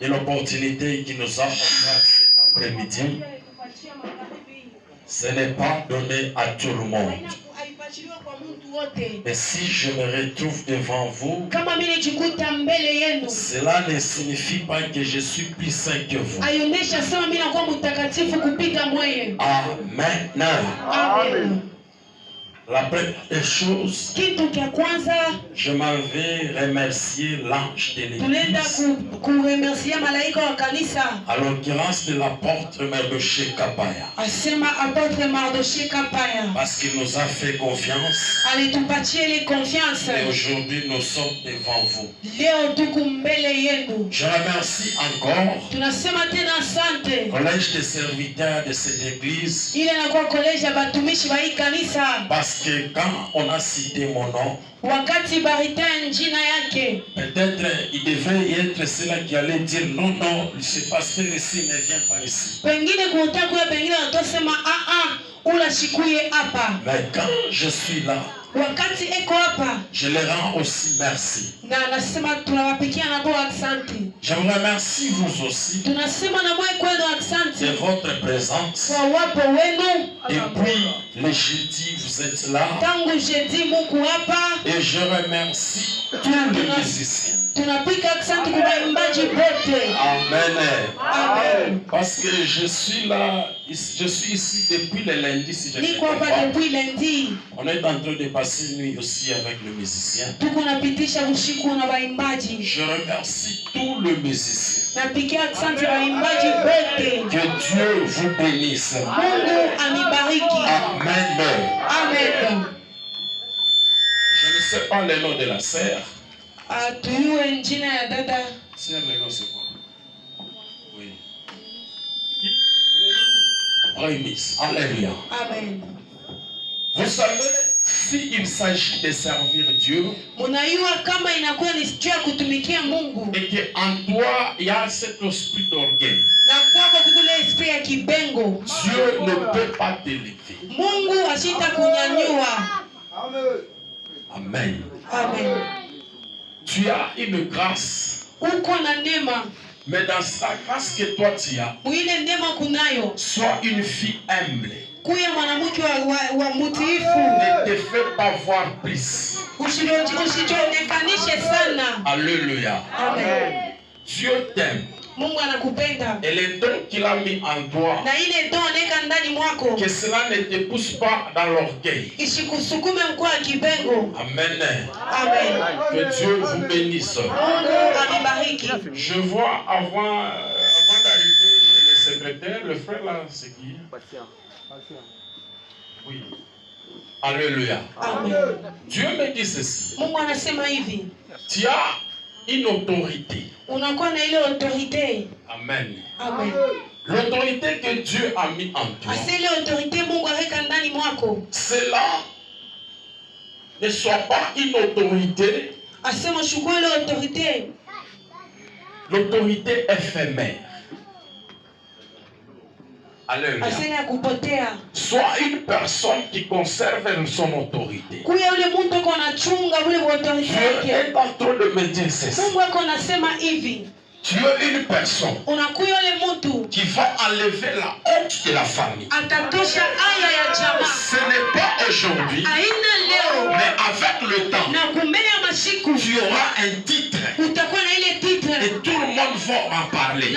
de l'opportunité qui nous a offert cet après-midi. Ce n'est pas donné à tout le monde. Mais si je me retrouve devant vous, cela ne signifie pas que je suis plus saint que vous. Amen. Amen. La première des choses, je m'en vais remercier l'ange de l'église, à l'occurrence de l'apôtre Mardoché Kapaya, parce qu'il nous a fait confiance et aujourd'hui nous sommes devant vous. Je remercie encore le collège des serviteurs de cette église, parce que quand on a cité mon nom, peut-être il devrait y être cela qui allait dire non, non, ce pasteur ici ne vient pas ici. Mais quand je suis là, je les rends aussi merci. Je vous remercie vous aussi de votre présence. Depuis le jeudi, vous êtes là. Et je remercie tous les musiciens. Amen. Amen. Parce que je suis là, je suis ici depuis le lundi, si je ne me trompe pas. On est en train de passer une nuit aussi avec le musicien. Je remercie tous les musiciens. Que Dieu vous bénisse. Amen. Amen. Je ne sais pas le nom de la sœur. Sœur, le nom c'est quoi? Oui. Prémisse. Alléluia. Amen. Vous savez, s'il s'agit de servir Dieu, et qu'en toi il y a cet esprit d'orgueil, Dieu ne peut pas t'élever. Amen. Amen. Tu as une grâce. Mais dans sa grâce que toi tu as, sois une fille humble. Ne te fais pas voir plus. Alléluia. Amen. Dieu t'aime. Et les dons qu'il a mis en toi, que cela ne te pousse pas dans l'orgueil. Amen. Amen. Que Dieu vous bénisse. Je vois avant d'arriver chez le secrétaire, le frère là, c'est qui? Oui. Alléluia. Amen. Dieu me dit ceci. Tu as une autorité. Amen. Amen. L'autorité que Dieu a mis en toi, cela ne soit pas une autorité, l'autorité éphémère. Alléluia. Sois une personne qui conserve son autorité. Dieu est en train de me dire ceci. Tu es une personne qui va enlever la honte de la famille. Ce n'est pas aujourd'hui, mais avec le temps, tu auras un titre et tout le monde va en parler.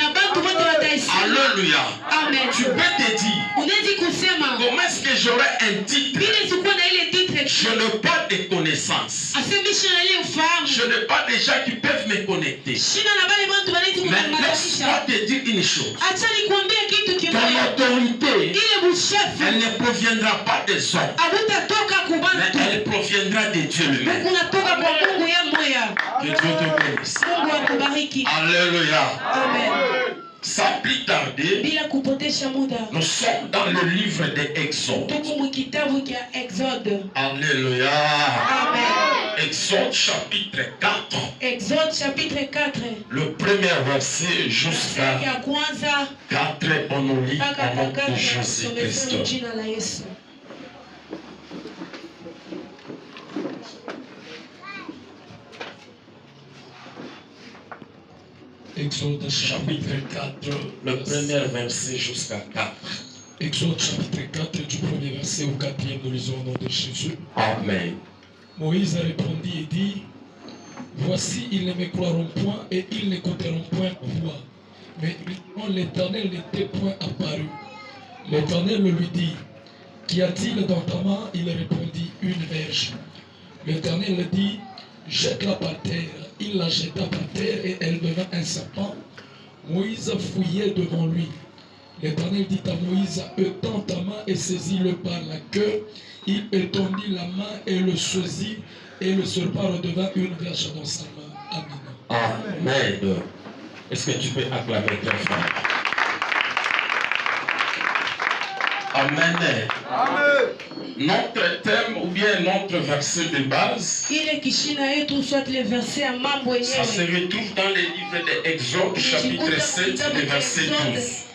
Alléluia. Amen. Tu peux te dire, comment est-ce que j'aurai un titre? Je n'ai pas de connaissances. Je n'ai pas de gens qui peuvent me connecter. Mais laisse-moi te dire une chose. Ton autorité, elle ne proviendra pas des hommes, mais elle proviendra de Dieu lui-même. Que Dieu te bénisse. Alléluia. Amen. Sans plus tarder, nous sommes dans le livre d'Exode. Alléluia. Amen. Exode chapitre 4. Exode chapitre 4. Le premier verset jusqu'à 4. On nous lit au nom de Jésus-Christ. Exode chapitre 4, le premier verset jusqu'à 4. Exode chapitre 4, du premier verset au 4e, nous lisons au nom de Jésus. Amen. Moïse répondit et dit, voici, ils ne me croiront point et ils n'écouteront point voix. Mais l'Éternel n'était point apparu. L'Éternel lui dit, qu'y a-t-il dans ta main? Il répondit, une verge. L'Éternel dit, jette-la par terre. Il la jeta par terre et elle devint un serpent. Moïse fouillait devant lui. L'Éternel dit à Moïse, étends ta main et saisis-le par la queue. Il étendit la main et le saisit, et le serpent redevint une verge dans sa main. Amen. Amen. Est-ce que tu peux acclamer ton frère? Amen. Amen. Notre thème ou bien notre verset de base, ça se retrouve dans le livre d'Exode, chapitre 7, verset 12.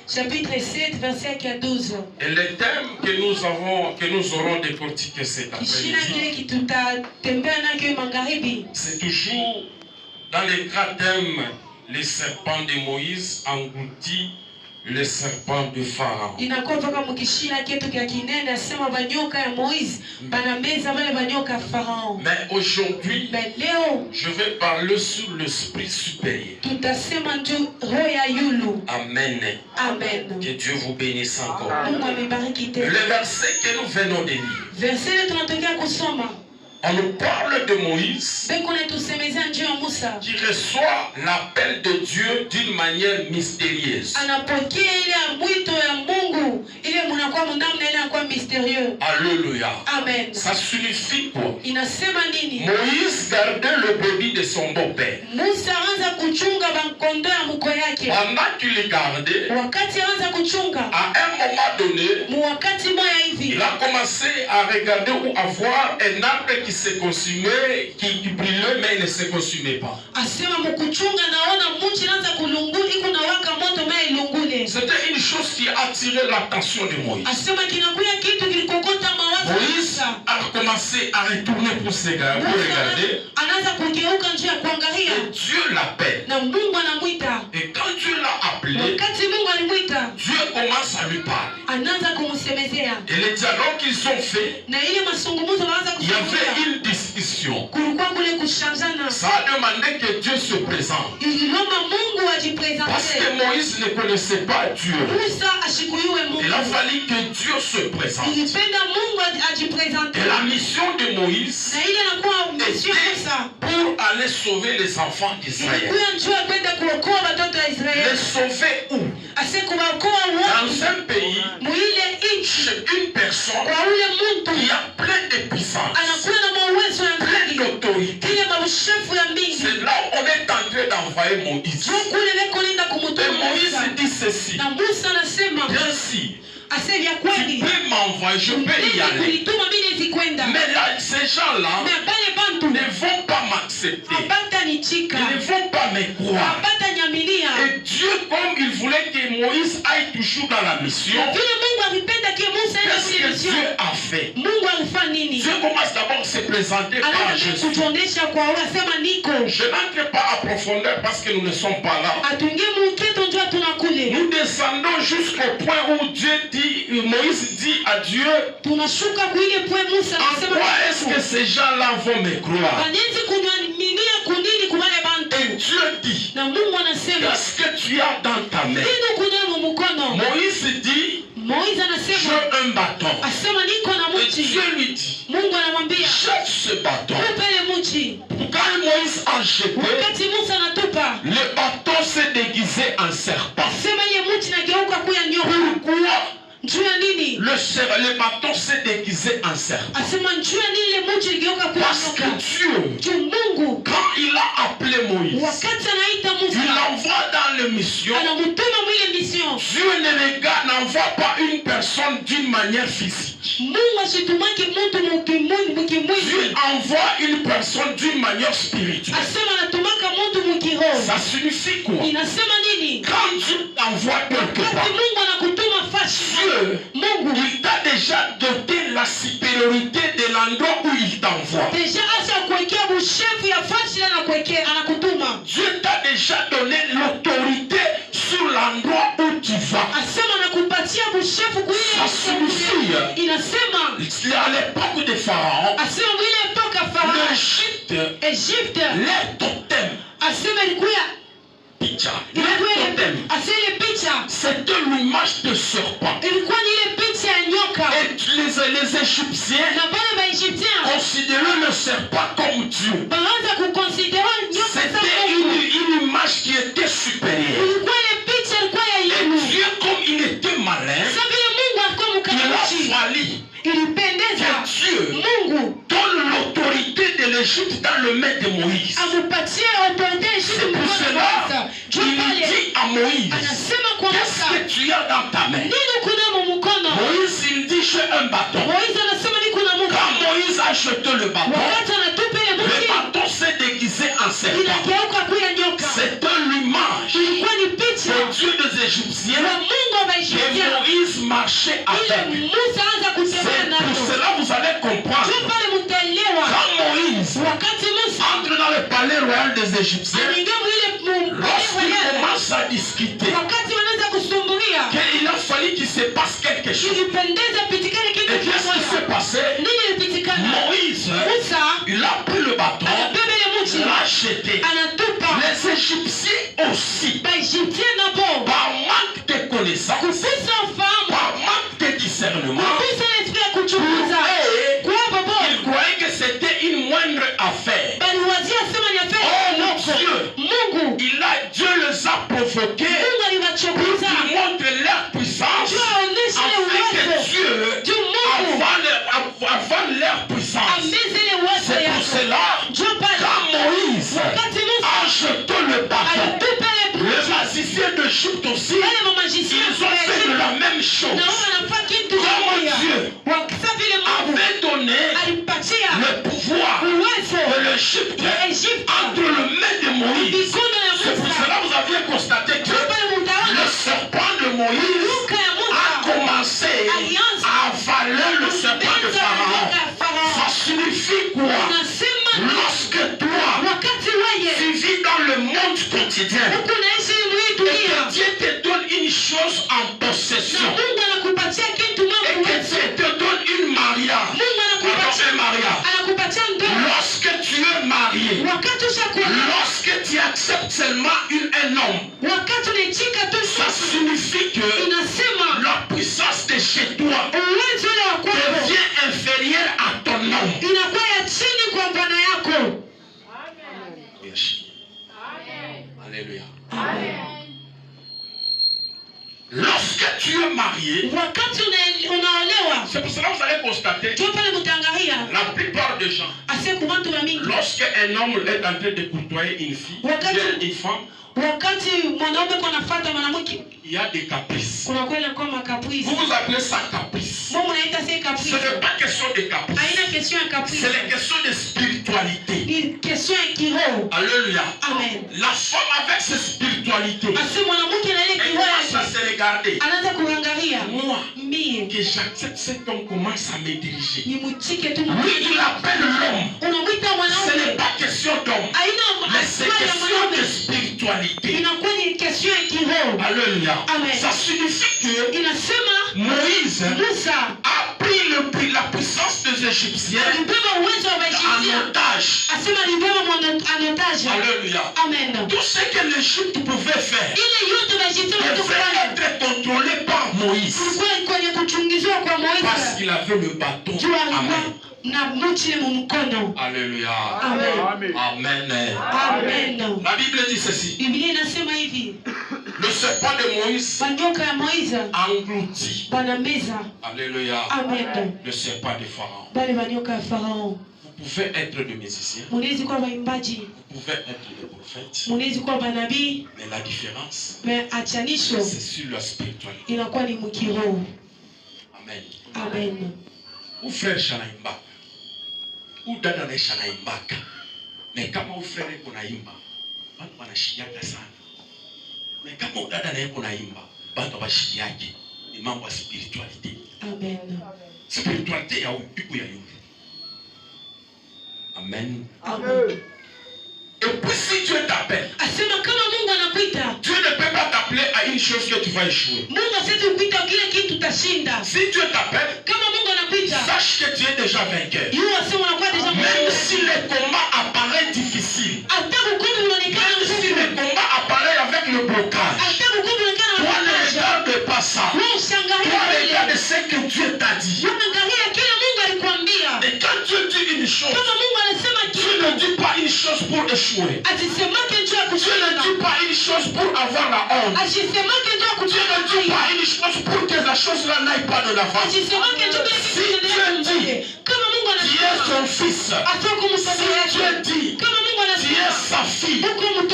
Chapitre 7, verset 12. Et le thème que nous aurons décortiqué cet après-midi, c'est toujours dans les trois thèmes, les serpents de Moïse engloutis le serpent de Pharaon. Mais aujourd'hui, je vais parler sur l'esprit supérieur. Amen. Amen. Que Dieu vous bénisse encore. Le verset que nous venons de lire, on nous parle de Moïse qui reçoit l'appel de Dieu d'une manière mystérieuse. Alléluia. Amen. Ça signifie quoi? Moïse gardait le bébé de son beau-père. Pendant qu'il le gardait, à un moment donné, il a commencé à regarder ou à voir un arbre qui se consumait, qui brûlait, mais il ne se consumait pas. C'était une chose qui a attiré l'attention de Moïse. Moïse a commencé à retourner pour se regarder. Et Dieu l'appelle. Et quand Dieu l'a appelé, Dieu commence à lui parler. Et les dialogues qu'ils ont fait, il y avait une discussion. Ça a demandé que Dieu se présente. Parce que Moïse ne connaissait pas Dieu. Il a fallu que Dieu se présente. Et la mission de Moïse était pour aller sauver les enfants d'Israël. Les sauver où? Dans un pays, chez une personne qui a plein de puissance, plein d'autorité. C'est là où on est en train d'envoyer Moïse. Et Moïse dit ceci. Bien si tu peux m'envoyer, je peux y aller. Mais là, ces gens-là ne vont pas m'accepter. Ils ne vont pas me croire. Et Dieu, comme il voulait que Moïse aille toujours dans la mission, qu'est-ce que Dieu a fait? Dieu commence d'abord à se présenter par Jésus. Je n'entre pas à profondeur parce que nous ne sommes pas là. Nous descendons jusqu'au point où Dieu dit, Moïse dit à Dieu, en quoi est-ce que ces gens-là vont me croire? Et Dieu dit, qu'est-ce que tu as dans ta main? Moïse dit, j'ai un bâton. Et Dieu lui dit, jette ce bâton. Quand Moïse a jeté, le bâton s'est déguisé en serpent. Pourquoi? Le bâton s'est déguisé en serpent. Parce que Dieu, quand il a appelé Moïse, il l'envoie dans la mission. Dieu n'envoie pas une personne d'une manière physique. Dieu envoie une personne d'une manière spirituelle. Ça signifie quoi? Quand Dieu t'envoie quelque part, Dieu, il t'a déjà doté la supériorité de l'endroit où il t'envoie. Dieu t'a déjà donné l'autorité Ça signifie, à l'époque des pharaons, l'Égypte, les totems, c'était l'image de serpent. Et les Égyptiens considéraient le serpent comme Dieu. C'était une image qui était supérieure. Et Dieu, comme il était malin, il a fallu que Dieu donne l'autorité de l'Égypte dans le main de Moïse. C'est pour cela qu'il dit à Moïse, qu'est-ce que tu as dans ta main? Moïse, il dit, j'ai un bâton. Quand Moïse a jeté le bâton s'est déguisé en serpent. C'est l'image de Dieu des Égyptiens que Moïse marchait avec. C'est pour cela que vous allez comprendre. Quand Moïse entre dans le palais royal des Égyptiens, lorsqu'il commence à discuter, qu'il a fallu qu'il se passe quelque chose. Et qu'est-ce qui s'est passé? Moïse, il a pris le bâton, il l'a jeté. Les Égyptiens aussi, par manque de connaissances, par manque de discernement, ils croyaient que c'était une moindre affaire. Oh Dieu les a provoqués pour qu'ils montrent leur puissance, afin que Dieu avale leur puissance. C'est pour cela, quand Moïse a jeté le bâton, les magiciens d'Égypte aussi, ils ont fait de la même chose. Comme Dieu avait donné le pouvoir de l'Égypte entre le mains de Moïse. C'est pour cela que vous aviez constaté que le serpent de Moïse a commencé à avaler le serpent de Pharaon. Ça signifie quoi? Lorsque toi, tu vis dans le monde quotidien et que Dieu te donne une chose en possession et que Dieu te donne une mariage, lorsque tu es marié, lorsque tu acceptes seulement un homme, ça signifie que la puissance de chez toi devient inférieure à ton homme. Alléluia. Lorsque tu es marié, c'est pour cela que vous allez constater la plupart des gens, lorsqu'un homme est en train de côtoyer une fille, une femme, il y a des caprices. Vous appelez ça caprice. Ce n'est pas question de caprice. C'est la question de spiritualité. Alléluia. La femme avec cette spiritualité, elle commence à se regarder. Moi, que j'accepte cet homme commence à me diriger. Lui, il appelle l'homme. Ce n'est pas question d'homme, mais c'est question de spiritualité. Alléluia. Ça signifie que Moïse a pris la puissance des Égyptiens en otage. Alléluia. Tout ce que l'Égypte pouvait faire devait être contrôlé par Moïse. Parce qu'il avait le bâton à main. Alléluia. Amen. Amen. La Bible dit ceci. Le serpent de Moïse a englouti. Alléluia. Le serpent de Pharaon. Vous pouvez être des musiciens. Vous pouvez être des prophètes. Mais la différence, c'est sur la spiritualité. Amen. Amen. Ou frère Shanaimba. Ou dada na Shanaimbaka. Mais kama ufrere kunaimba, watu wanashikiaka sana. Mais kama udada na kunaimba, watu washikiake. Ni mambo ya spirituality. Amen. Spirituality ya upiku ya yule. Amen. Amen. Et puis si Dieu t'appelle, Dieu ne peut pas t'appeler à une chose chose que tu vas échouer. Si Dieu t'appelle, sache que tu es déjà vainqueur. Même si le combat apparaît difficile, même si le combat apparaît avec le blocage, toi ne regarde pas ça. Toi regarde ce que Dieu t'a dit. Et quand Dieu dit une chose, Dieu ne dit pas une chose pour échouer. Dieu ne dit pas une chose pour avoir la honte. Dieu ne dit pas une chose pour que la chose-là n'aille pas de l'avant. Si Dieu dit, tu es son fils. Si Dieu dit, tu es sa fille.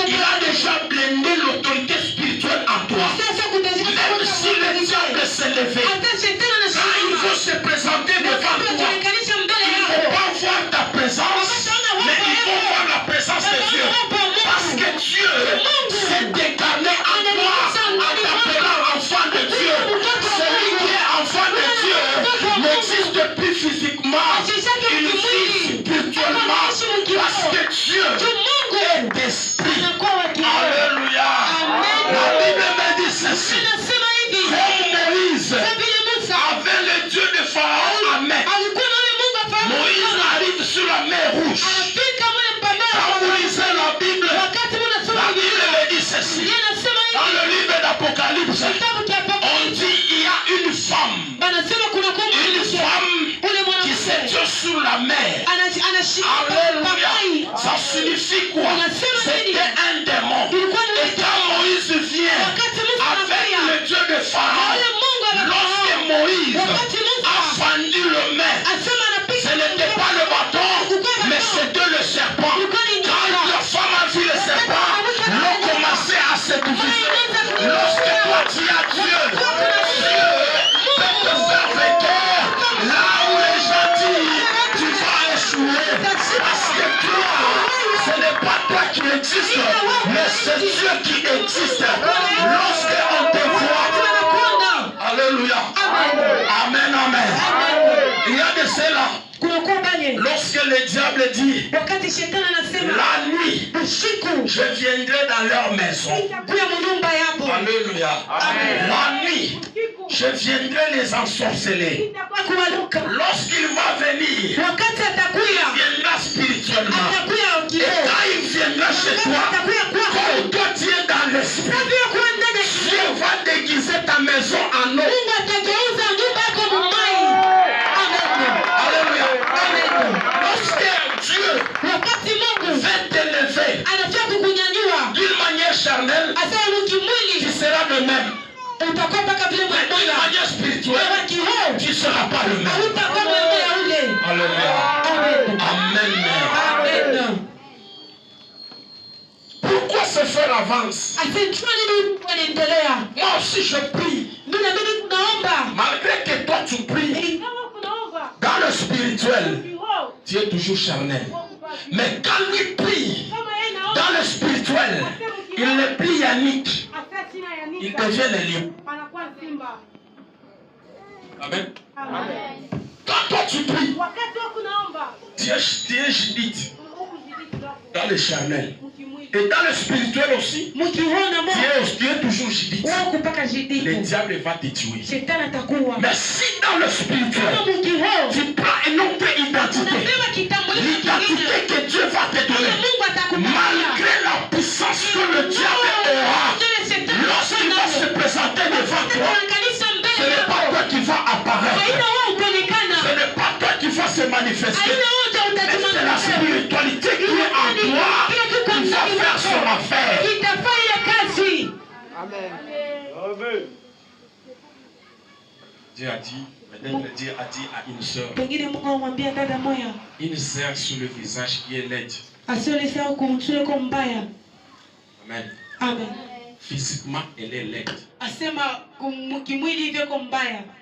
Il a déjà blindé l'autorité spirituelle en toi. Même si le diable s'est levé, quand il faut se présenter devant toi, il ne faut pas voir ta présence, mais il faut voir la présence de Dieu. Parce que Dieu s'est déclaré en toi en t'appelant enfant de Dieu. Celui qui est enfant de Dieu n'existe plus physiquement, il vit spirituellement. Parce que Dieu est d'esprit. Alléluia. La Bible me dit ceci. Comme Moïse avait le Dieu de Pharaon à main, Moïse arrive sur la mer Rouge. Quand vous lisez la Bible me dit ceci. Dans le livre d'Apocalypse, on dit il y a une femme qui se tient sur la mer. Alléluia. Ça signifie quoi? C'était un démon. Et quand Moïse vient avec le Dieu de Pharaon, lorsque Moïse a fendu le mer, ce n'était pas le bâton, mais c'était le serpent. Quand la femme a vu le serpent, l'eau commençait à se diviser. Lorsque toi tu as Dieu, Dieu peut te faire vainqueur. Là où les gens disent, tu vas échouer. Parce que toi, ce n'est pas toi qui existe, mais c'est Dieu qui existe. Lorsqu'on te voit, alléluia. Amen, amen. Il y a de cela. Lorsque le diable dit, la nuit, je viendrai dans leur maison. Alléluia. La nuit, je viendrai les ensorceler. Lorsqu'il va venir, il viendra spirituellement. Et quand il viendra chez toi, comme toi tu es dans l'esprit, Dieu va déguiser ta maison en eau. Alléluia. Lorsque Dieu va t'élever d'une manière charnelle, tu seras le même. Mais d'une manière spirituelle, tu ne seras pas le même. Alléluia. Amen. Pourquoi se faire avance? Moi aussi je prie. Malgré que toi tu pries, dans le spirituel, tu es toujours charnel. Mais quand lui prie, dans le spirituel, il ne prie Yannick. Il devient le lion. Amen. Quand toi tu pries, tu es Judith. Dans le charnel. Et dans le spirituel aussi, tu es toujours Judith. Le diable va te tuer. Mais si dans le spirituel, tu prends une autre identité, l'identité que Dieu va te donner, malgré la puissance que le diable aura, lorsqu'il va se présenter devant toi, ce n'est pas toi qui va apparaître. Ce n'est pas toi qui va se manifester. Mais c'est la spiritualité qui est en toi qui va faire son affaire. Amen. Dieu a dit, Dieu a dit à une sœur, une sœur sur le visage qui est laide. Amen. Amen. Physiquement, elle est laide.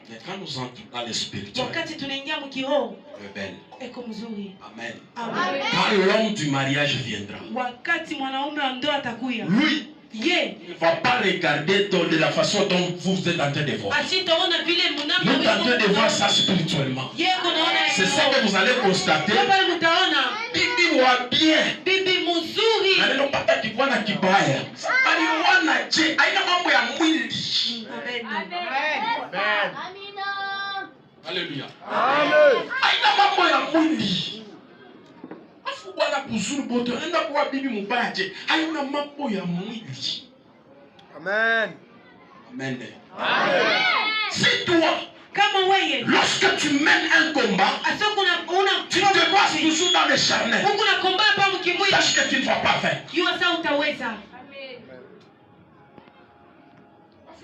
Mais quand nous entrons dans le spirituel, elle est belle. Amen. Quand l'homme du mariage viendra, lui, il ne va pas regarder de la façon dont vous êtes en train de voir. Nous sommes en train de voir ça spirituellement. C'est ça que vous allez constater. Bibi wa bien. Maneno pata kibwana kibaya. Aliwana je, aina mambo ya mwili. Alléluia. Amen. Aina mambo ya mwili. Afu bwana kuzuru bote enda kwa bibi mubaje. Aina mambo ya mwili. Amen. Amen. Amen. C'est toi. Lorsque tu mènes un combat, tu te bases toujours dans le charnel. Sache que tu ne vas pas faire.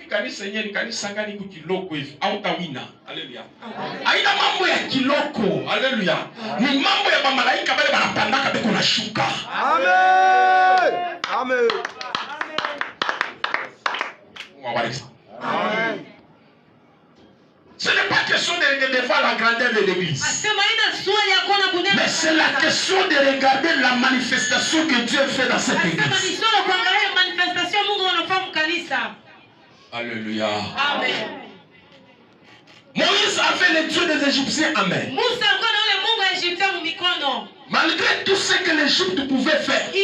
Kanisa yenyewe ni kanisa gani kukiloko hivi au tawina? Haleluya. Haina mambo ya kiloko. Haleluya. Ni mambo ya malaika bale banapandaka beko na shuka. Amen. Amen. Amen. Ce n'est pas question de voir la grandeur de l'église. Mais c'est la question de regarder la manifestation que Dieu fait dans cette église. Alléluia. Amen. Moïse avait le Dieu des Égyptiens. Amen. Malgré tout ce que l'Égypte pouvait faire, mais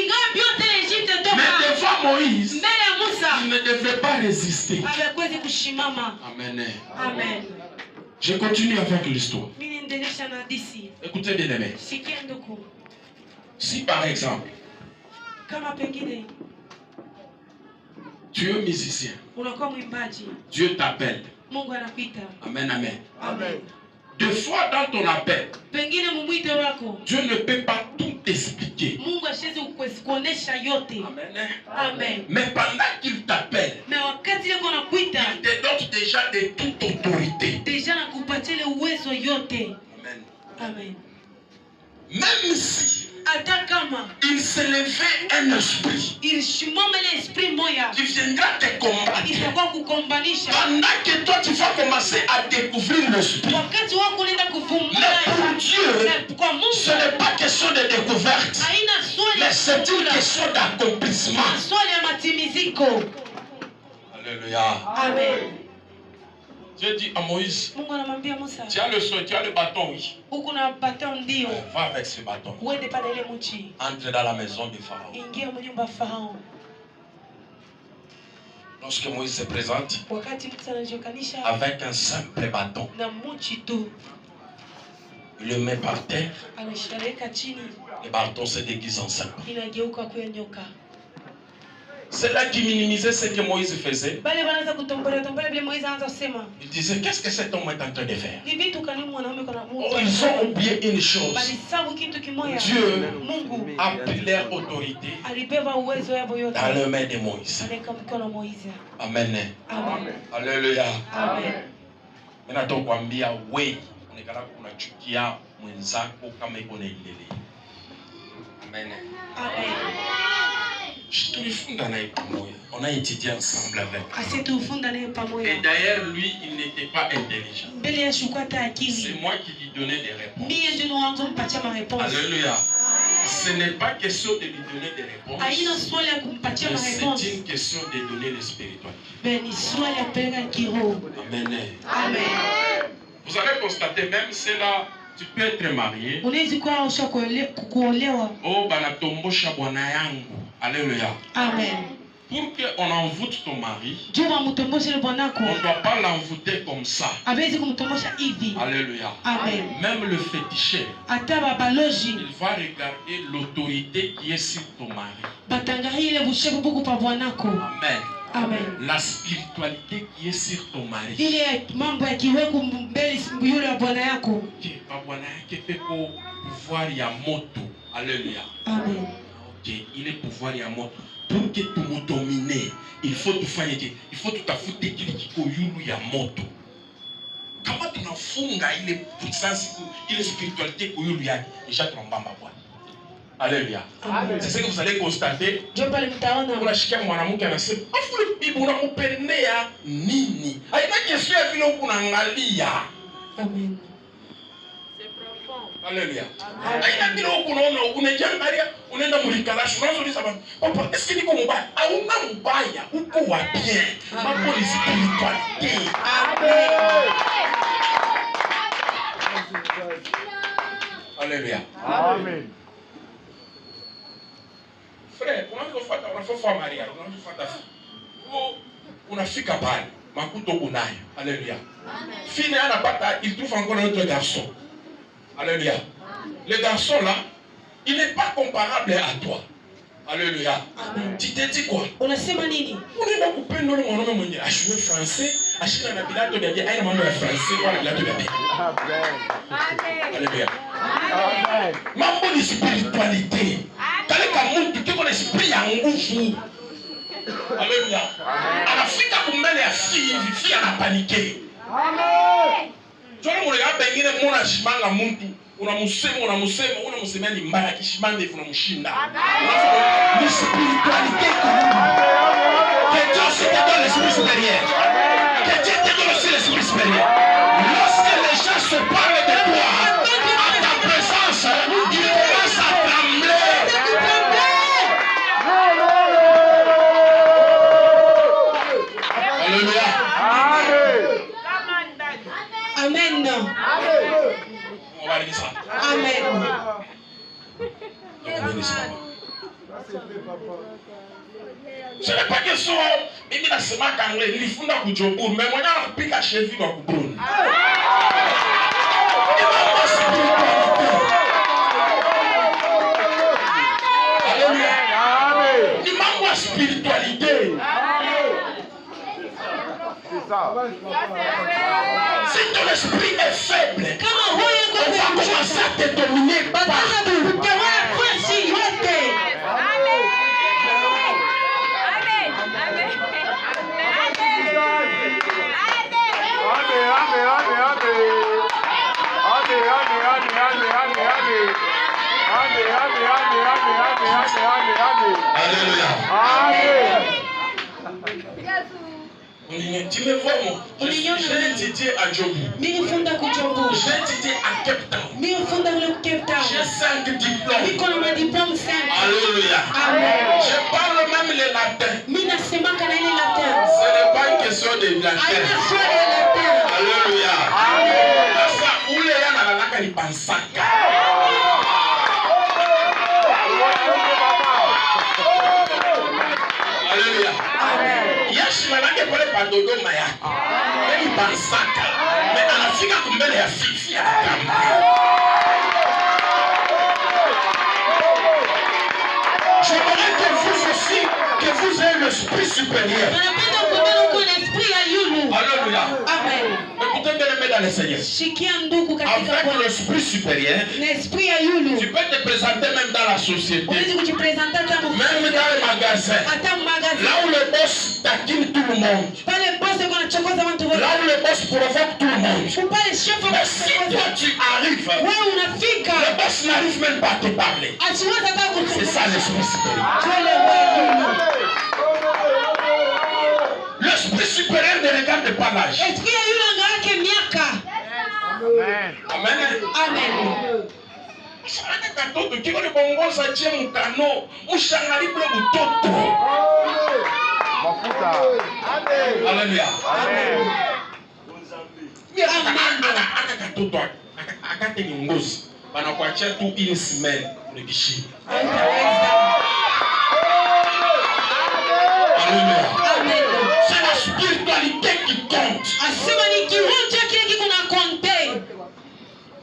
devant Moïse, il ne devait pas résister. Amen. Amen. Je continue avec l'histoire. Écoutez bien aimé. Si par exemple, tu es musicien, Dieu t'appelle. Amen, amen. Amen. Des fois dans ton appel, Dieu ne peut pas tout expliquer. Amen. Amen. Mais pendant qu'il t'appelle, il te donne déjà de toute autorité. Amen. Amen. Même si il s'élevait un esprit, tu viendras te combattre. Pendant que toi tu vas commencer à découvrir l'esprit. Mais pour Dieu, ce n'est pas question de découverte, mais c'est une question d'accomplissement. Alléluia. Amen. Dieu dit à Moïse, tu as le soin, tu as le bâton, oui. Va avec ce bâton. Entre dans la maison de Pharaon. Lorsque Moïse se présente avec un simple bâton, il le met par terre, le bâton se déguise en serpent. C'est là qui minimisait ce que Moïse faisait. Il disait, qu'est-ce que cet homme est en train de faire? Oh, ils ont oublié une chose. Dieu a pris leur autorité dans les mains de Moïse. Amen. Amen. Alléluia. Amen. Maintenant, kuambia we onekana kunachukia mwenzako kama iko na ilele. Amen. Amen. On a étudié ensemble avec. Et d'ailleurs, lui, il n'était pas intelligent. C'est moi qui lui donnais des réponses. Alléluia. Ce n'est pas question de lui donner des réponses. Mais c'est une question de donner le spiritualité. Amen. Amen. Vous avez constaté, même c'est là. Tu peux être marié. Oh, banatombo bwana yangu. Alléluia. Amen. Pour qu'on envoûte ton mari, on ne doit pas l'envoûter comme ça. Alléluia. Amen. Même le féticheur, il va regarder l'autorité qui est sur ton mari. Amen. Amen. La spiritualité qui est sur ton mari. Pouvoir ya moto. Alléluia. Amen. Ok, il est pouvoir ya moto. Pour que tu me domines, il faut tout faire. Il faut tout affouter qu'il y a moto. Comment tu n'as funga il est puissance, il est spiritualité que lui a déjà trombamba boîte. Alléluia. C'est ce que vous allez constater. Unashikia mwanamke anasema, "Afu bibi unamupendea nini?" Haina kesho ya vile unaangalia. Amen. Alléluia. Haina vile unaona unajiangalia, unaenda mulikalashi, unazouliza baba, "Papa, est-ce que niko mbaya?" Hauna mbaya, uko wa bien. Mambo ni spiritualité. Amen. Alléluia. Amen. Frère, unafanya Maria, unafika pale, makuto kunayo. Alléluia. fille n'a pas, il trouve encore un autre garçon. Alléluia. Le garçon là, il n'est pas comparable à toi. Alléluia. Amen. Tu te dis quoi? On a sema nini? On est beaucoup plus non mon nom mon à jouer français, à chiner na bilato de bien, ay maman français ou la bilato de bien. Amen. Alléluia. Amen. Mambo de spiritualité. Kale ka muntu ki ko esprit ya nguvu. Alléluia. Anafika kumbele ya fille ana paniquer. Amen. Jona mo ya bengine mona shimanga muntu. Unamusema ni mbaya kishimande unamshinda. Ni spiritualité. Que Dieu se te donne l'esprit supérieur. Que Dieu te donne aussi l'esprit supérieur. Lorsque les gens se parlent de toi, à ta présence, ils commencent à trembler. Alléluia. Amen. Amen. On va dire ça. Amen. Ce n'est pas question, il y a ce matin, il faut que tu aies mais moi, je vais chez vous. Alléluia. Il manque spiritualité. C'est ça. Si ton esprit est faible, on va commencer à te dominer partout. Alléluia. Tu me vois, moi. J'ai étudié à Djobou. J'ai étudié à Cape Town. J'ai 5 diplômes. Alléluia. Je parle même le latin. Ce n'est pas une question de latin. Alléluia. Ça, où les gens n'ont pas de pansaka. Alléluia. Yashimanake pole padodo maya. Eli bansaka. Mais anafika kumbele ya fifi ya kamba. J'aimerais que vous aussi, que vous ayez l'esprit supérieur. Alléluia. Amen. Écoutez bien les dans le Seigneur. Avec l'esprit supérieur, tu peux te présenter même dans la société. Même dans le magasin. Là où le boss taquine tout le monde. Là où le boss provoque tout le monde. Mais si toi tu arrives, le boss n'arrive même pas à te parler. C'est ça l'esprit supérieur. L'esprit supérieur ne regarde pas l'âge. Amen. Amen. Amen. Alléluia. C'est la spiritualité qui compte.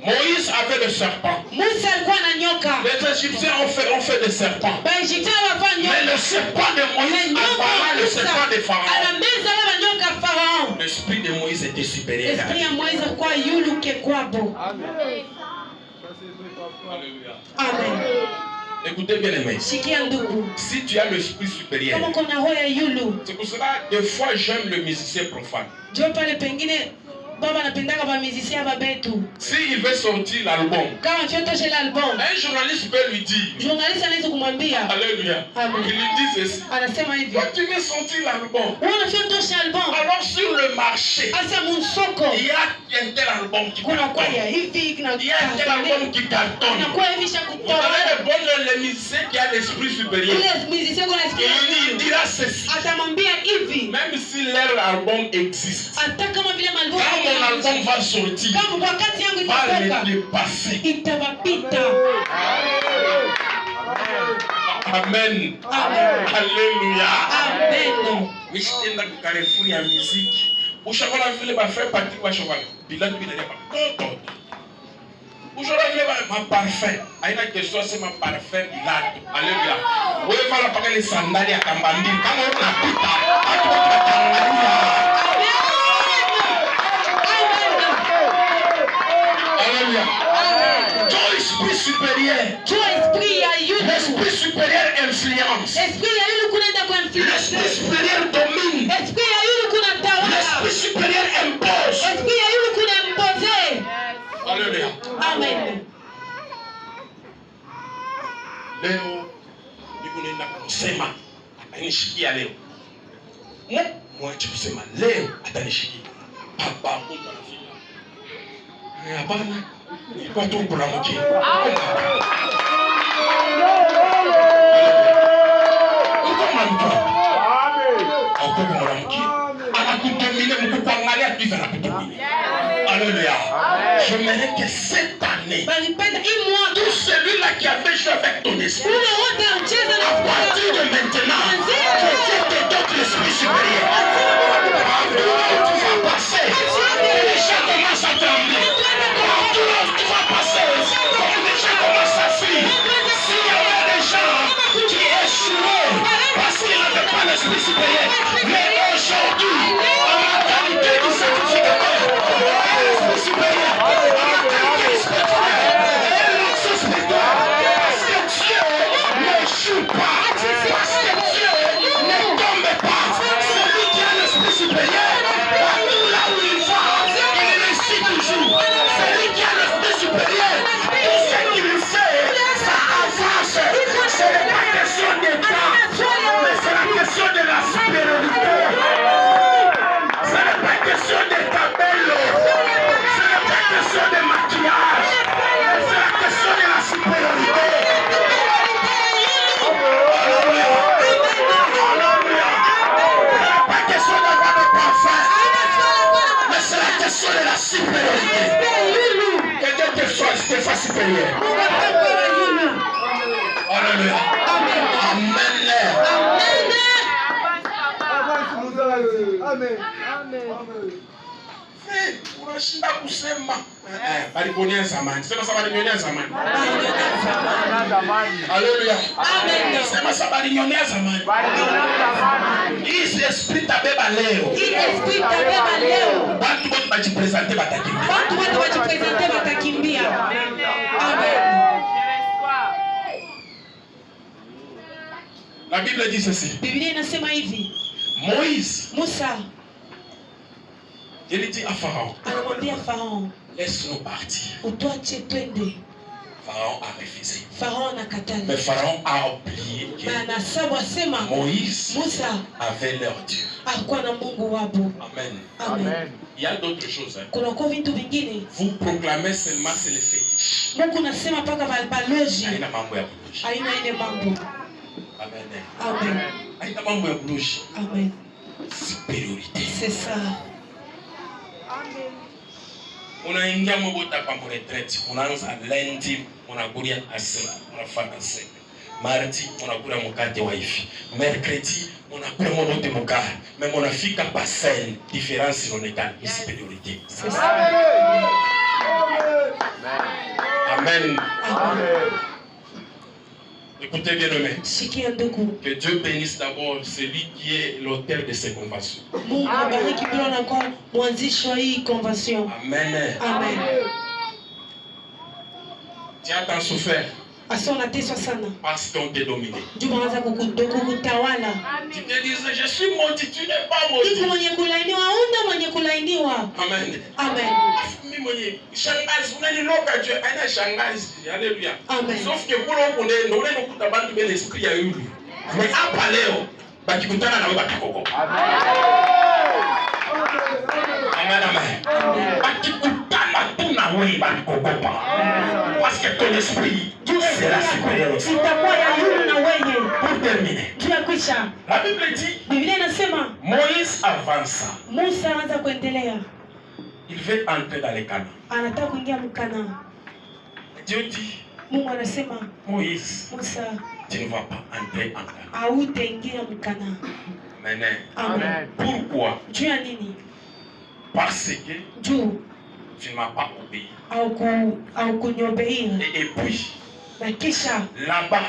Moïse avait le serpent. Les Égyptiens ont fait des serpents. Mais le serpent de Moïse appara le serpent de Pharaon. L'esprit de Moïse était supérieur. Alléluia. Amen. Écoutez bien les mains. Si tu as l'esprit supérieur, c'est pour cela que des fois j'aime le musicien profane. S'il veut sortir l'album, un journaliste peut lui dire, alléluia, il lui dit ceci, toi tu veux sortir l'album, alors sur le marché, il y a un tel album qui cartonne, il y a un tel album qui cartonne. Vous allez répondre le musicien qui a l'esprit supérieur, il dira ceci, même si leur album existe, mon album va sortir, va le dépasser. Amen. Amen. Alléluia. Amen. Ushakola vile ba frère Patrick wa cheval. Bila tu binalia pas. Tonton. Ushakola vile ma parfum. Aina question c'est ma parfum Bilal. Alléluia. Wewe fala paka les sandales ya kambandi. Kama unapita, watu wataangalia. Alléluia. Ton esprit supérieur. Ton esprit ya yu. L'esprit supérieur influence. Esprit ya yu kunenda kwa influence. L'esprit supérieur domine. Esprit ya yu kuna tawala. L'esprit supérieur impose. Esprit ya yu kuna imposer. Alléluia. Amen. Leo niko nenda kusema atanishikia leo. Mwache kusema leo atanishikia. Papa Mungu anafika. Hapana. Nilikuwa tu kulamkia. Alléluia. J'aimerais que cette année, tout celui-là qui a fait jouer avec ton esprit, à partir de maintenant, que Dieu te donne l'esprit supérieur. Tu vas passer. Les gens commencent à trembler. Tu vas passer. Les gens commencent à fuir. S'il y avait des gens qui échouaient parce qu'ils n'avaient pas l'esprit supérieur, mais aujourd'hui, en mentalité du sacrificateur, l'esprit supérieur, en mentalité spirituelle, et l'action spirituelle, parce que Dieu n'échoue pas, parce que Dieu ne tombe pas. Celui qui a l'esprit supérieur, partout là où il va, il réussit toujours. Celui qui a l'esprit supérieur, tout ce qu'il fait, ça avance. Ce n'est pas question d'état, mais c'est la question de la supériorité. Ce n'est pas question de tabello. Ce n'est pas question de maquillage. C'est la question de la supériorité. Ce n'est pas question d'avoir le parfum, mais c'est la question de la supériorité. Que Dieu te fasse supérieur. Alléluia. Amen. Amen. Unashinda kusema balibonea zamani. Sema sasa balibonea zamani. Haleluya. Amen. Sema sasa balibonea zamani. Hii esprit tabeba leo. Hii esprit tabeba leo. Watu wote bajipresenter batakimbia. Watu wote bajipresenter batakimbia. Amen. La Bible dit ceci. Biblia inasema hivi. Moïse, Musa, il dit à Pharaon, anamwambia Farao, laisse-nous partir. utuache twende. Pharaon a refusé. Farao anakatala. Mais Pharaon a oublié que Moïse avait leur Dieu. alikuwa na Mungu wabo. Amen. Amen. Il y a d'autres choses. Kuna kwa vitu vingine. Vous proclamez seulement c'est le fétiche. Mungu nasema paka baloji. Haina mambo ya bulushi. Haina ile mambo. Amen. Amen. Haina mambo ya bulushi. Amen. Supériorité. C'est ça. Unaingia mbota kwa retraite, unaanza lundi, unakulia asema, unafanya sema. Mardi, unakula mkate wa hivi. Mercredi, unakula mbote mkate. Mais unafika pa scène, différence inaonekana, supériorité. C'est ça. Amen. Amen. Écoutez bien aimé. Sikia ndugu. Que Dieu bénisse d'abord celui qui est l'auteur de ces conventions. Mungu abariki bila na kwa mwanzishi wa hii convention. Amen. Amen. Tu as tant souffert. Asa unateswa sana. Parce qu'on t'a dominé. Juma anaanza kukutawala. Tu te disais, je suis maudit, tu n'es pas maudit. Iko mwenye kulainiwa, una mwenye kulainiwa. Amen. Amen. Mimi mwenye shangazi unaniloka tu aina shangazi. Alléluia. Amen. Sauf que kule huko ndio unakuta bantu bele esprit ya yule. Mais hapa leo bakikutana na wewe batakokopa. Amen. Amen. Bakikutana tu na wewe batakokopa. Parce que ton esprit sera supérieur. Sitakuwa ya yule na wewe. Pour terminer. Tunakwisha. La Bible dit, Biblia inasema Moïse avança. Musa anaanza kuendelea. Il veut entrer dans les Canaan. Anataka kuingia mkana. Dieu dit, Mungu anasema Moïse, Musa, tu ne vas pas entrer en Canaan. hautaingia mkana. Amen. Amen. Pourquoi? Juu ya nini? Parce que tu ne m'as pas obéi. Et puis, là-bas,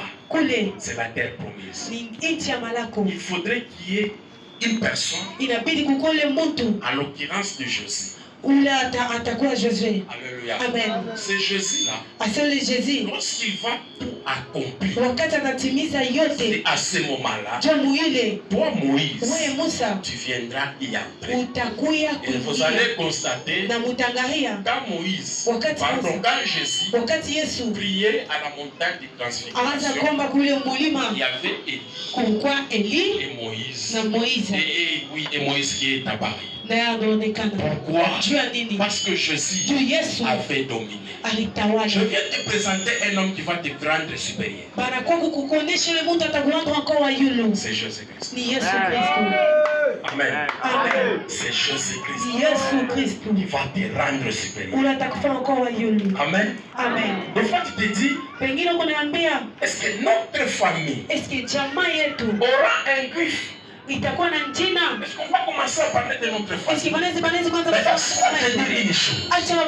c'est la terre promise. Il faudrait qu'il y ait une personne, en l'occurrence de Jésus. Alléluia. Amen. C'est Jésus-là. Lorsqu'il va tout accomplir, c'est à ce moment-là, toi Moïse, tu viendras y entrer. Et vous allez constater, quand Moïse, quand Jésus priait à la montagne de transfiguration, il y avait Élie et Moïse qui est apparu. Pourquoi? Parce que Jésus avait dominé. Je viens te présenter un homme qui va te rendre supérieur. C'est Jésus-Christ. Amen. C'est Jésus-Christ qui va te rendre supérieur. Amen. Des fois tu te dis, est-ce que notre famille aura un griffe? Est-ce qu'on va commencer à parler de notre famille? Mais laisse-moi te dire une chose. Dieu me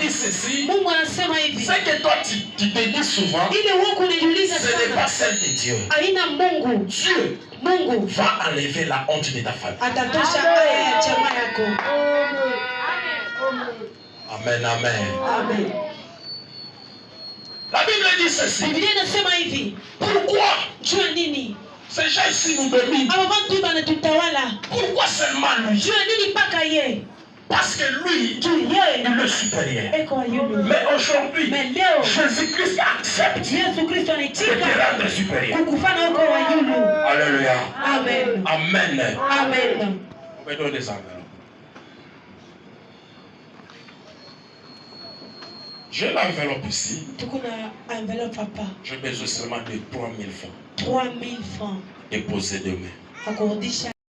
dit ceci. C'est que toi tu te dis souvent, ce n'est pas celle de Dieu. Dieu va enlever la honte de ta famille. Amen. La Bible dit ceci. Pourquoi ces gens ici nous dominent? Pourquoi seulement lui? Parce que lui, il est supérieur. Mais aujourd'hui, Jésus-Christ accepte de te rendre supérieur. Alléluia. Amen. Mettons des enveloppes. J'ai l'enveloppe ici. J'ai besoin seulement de 3000 francs. 3000 francs. Déposez demain.